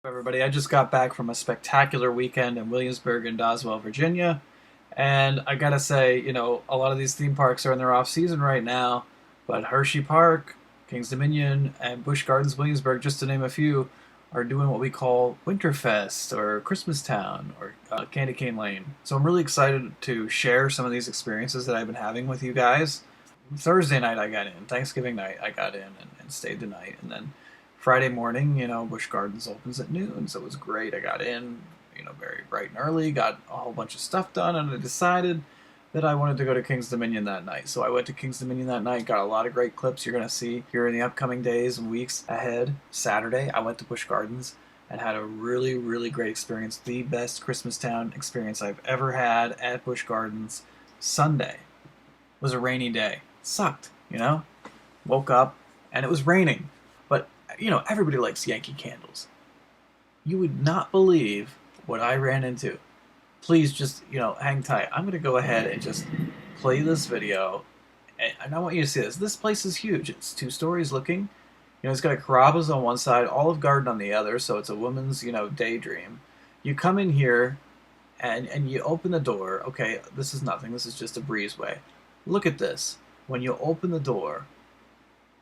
Everybody, I just got back from a spectacular weekend in Williamsburg and Doswell, Virginia, and I gotta say, a lot of these theme parks are in their off season right now, but Hershey Park, Kings Dominion, and Busch Gardens, Williamsburg, just to name a few, are doing what we call Winterfest or Christmas Town or Candy Cane Lane. So I'm really excited to share some of these experiences that I've been having with you guys. Thursday night I got in, Thanksgiving night I got in and stayed the night, and then Friday morning, Busch Gardens opens at noon, so it was great. I got in, very bright and early, got a whole bunch of stuff done, and I decided that I wanted to go to Kings Dominion that night. So I went to Kings Dominion that night, got a lot of great clips you're going to see here in the upcoming days and weeks ahead. Saturday, I went to Busch Gardens and had a really, really great experience. The best Christmas Town experience I've ever had at Busch Gardens. Sunday was a rainy day. Sucked, Woke up and it was raining. But, everybody likes Yankee Candles. You would not believe what I ran into. Please just, hang tight. I'm going to go ahead and just play this video. And I want you to see this. This place is huge. It's 2 stories looking. It's got a Carrabba's on one side, Olive Garden on the other, so it's a woman's, daydream. You come in here and you open the door. Okay, this is nothing. This is just a breezeway. Look at this. When you open the door,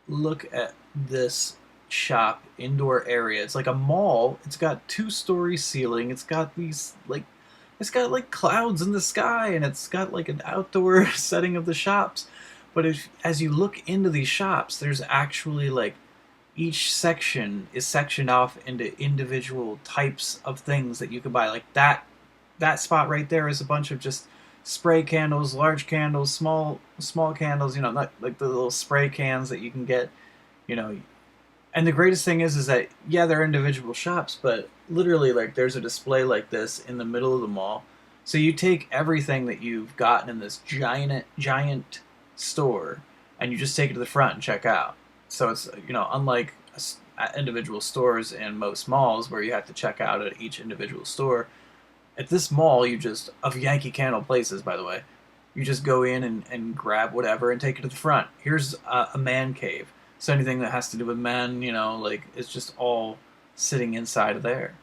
look at this shop indoor area. It's like a mall. It's got 2-story ceiling. It's got like clouds in the sky, and it's got like an outdoor setting of the shops. But as you look into these shops, there's actually like each section is sectioned off into individual types of things that you can buy. Like that spot right there is a bunch of just spray candles, large candles, small candles, not like the little spray cans that you can get, you know. And the greatest thing is that yeah, they're individual shops, but literally like there's a display like this in the middle of the mall. So you take everything that you've gotten in this giant store and you just take it to the front and check out. So it's, unlike individual stores in most malls where you have to check out at each individual store, at this mall, of Yankee Candle places, by the way, you just go in and grab whatever and take it to the front. Here's a man cave. So anything that has to do with men, it's just all sitting inside of there.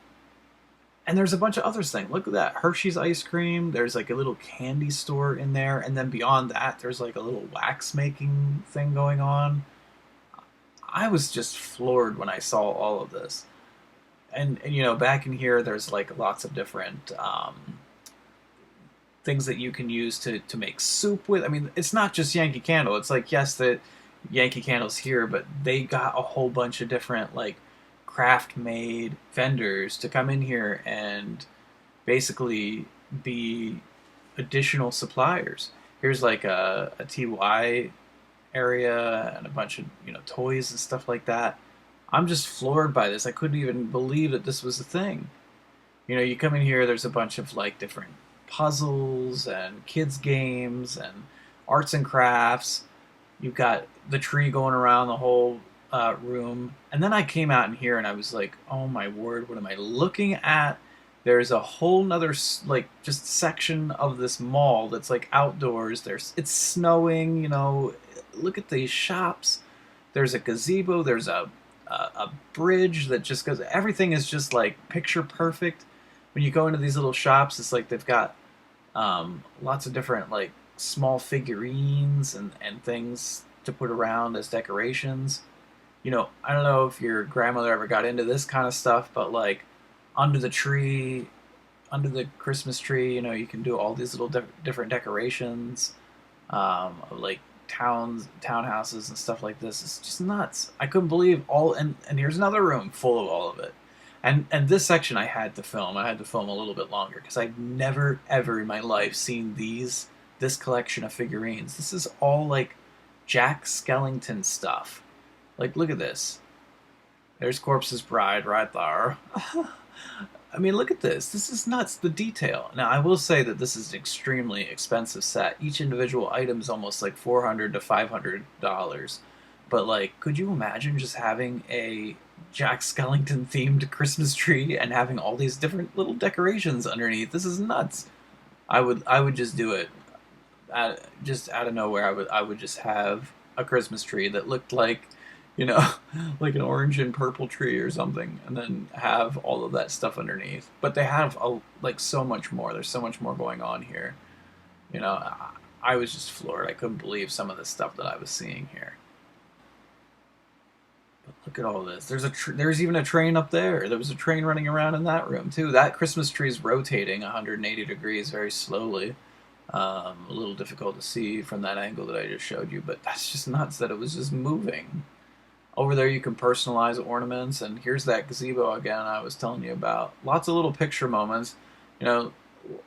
And there's a bunch of other things. Look at that. Hershey's ice cream. There's like a little candy store in there. And then beyond that, there's like a little wax making thing going on. I was just floored when I saw all of this. And back in here, there's like lots of different things that you can use to make soup with. I mean, it's not just Yankee Candle. It's like, yes, the Yankee Candle's here, but they got a whole bunch of different like craft made vendors to come in here and basically be additional suppliers. Here's like a TY area and a bunch of toys and stuff like that. I'm just floored by this. I couldn't even believe that this was a thing. You come in here, there's a bunch of like different puzzles and kids games and arts and crafts. You've got the tree going around the whole room. And then I came out in here and I was like, oh my word, what am I looking at? There's a whole nother like just section of this mall that's like outdoors. It's snowing, look at these shops. There's a gazebo, there's a bridge that just goes, everything is just like picture perfect. When you go into these little shops, it's like they've got lots of different like small figurines and things to put around as decorations. I don't know if your grandmother ever got into this kind of stuff, but like under the tree, under the Christmas tree, you can do all these little different decorations of like townhouses and stuff like this. It's just nuts. I couldn't believe all, and here's another room full of all of it. And this section I had to film. I had to film a little bit longer because I've never ever in my life seen this collection of figurines. This is all like Jack Skellington stuff. Like, look at this. There's Corpse's Bride right there. I mean, look at this. This is nuts, the detail. Now, I will say that this is an extremely expensive set. Each individual item is almost like $400 to $500. But, like, could you imagine just having a Jack Skellington themed Christmas tree and having all these different little decorations underneath? This is nuts. I would just do it. Just out of nowhere, I would just have a Christmas tree that looked like you know, like an orange and purple tree or something, and then have all of that stuff underneath. But they have like so much more. There's so much more going on here. You know, I was just floored. I couldn't believe some of the stuff that I was seeing here. But look at all this. There's even a train up there. There was a train running around in that room too. That Christmas tree is rotating 180 degrees very slowly. A little difficult to see from that angle that I just showed you, but that's just nuts that it was just moving. Over there you can personalize ornaments, and here's that gazebo again I was telling you about. Lots of little picture moments. You know,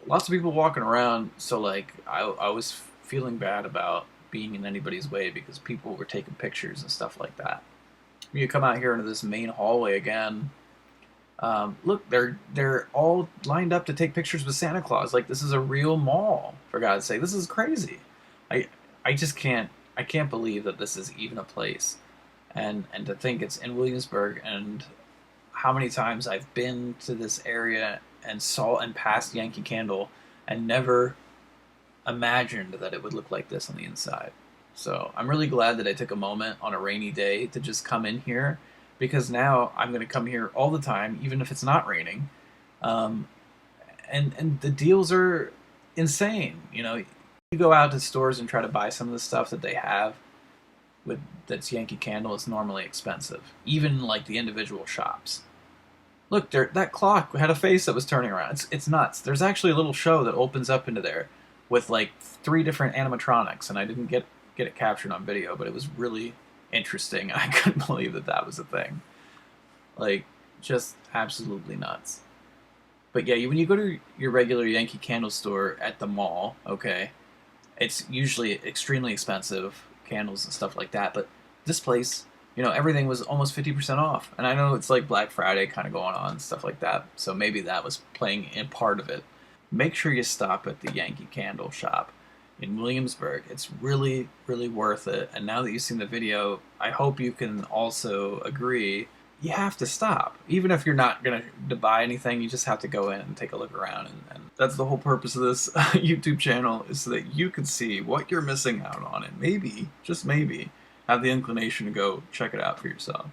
lots of people walking around, so like I was feeling bad about being in anybody's way because people were taking pictures and stuff like that. You come out here into this main hallway again. Look, they're all lined up to take pictures with Santa Claus. Like this is a real mall, for God's sake. This is crazy. I I just can't believe that this is even a place. And to think it's in Williamsburg, and how many times I've been to this area and saw and passed Yankee Candle and never imagined that it would look like this on the inside. So I'm really glad that I took a moment on a rainy day to just come in here, because now I'm going to come here all the time, even if it's not raining. Um, and the deals are insane. You know, you go out to stores and try to buy some of the stuff that they have with that's Yankee Candle. It's normally expensive, even like the individual shops. Look, there, that clock had a face that was turning around. It's nuts. There's actually a little show that opens up into there with like 3 different animatronics, and I didn't get it captured on video, but it was really interesting. I couldn't believe that that was a thing. Like, just absolutely nuts. But yeah, when you go to your regular Yankee Candle store at the mall, okay, it's usually extremely expensive, candles and stuff like that. But this place, you know, everything was almost 50% off. And I know it's like Black Friday kind of going on and stuff like that. So maybe that was playing in part of it. Make sure you stop at the Yankee Candle shop in Williamsburg. It's really, really worth it. And now that you've seen the video, I hope you can also agree you have to stop. Even if you're not going to buy anything, you just have to go in and take a look around. And that's the whole purpose of this YouTube channel, is so that you can see what you're missing out on, and maybe, just maybe, have the inclination to go check it out for yourself.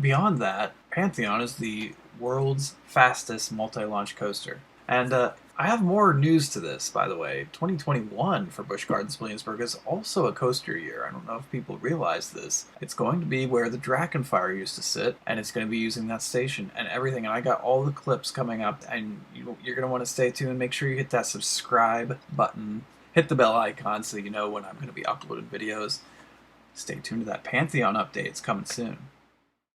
Beyond that, Pantheon is the world's fastest multi-launch coaster. And I have more news to this, by the way. 2021 for Busch Gardens Williamsburg is also a coaster year. I don't know if people realize this. It's going to be where the Dragonfire used to sit, and it's going to be using that station and everything. And I got all the clips coming up, and you're going to want to stay tuned. Make sure you hit that subscribe button. Hit the bell icon so you know when I'm going to be uploading videos. Stay tuned to that Pantheon update. It's coming soon.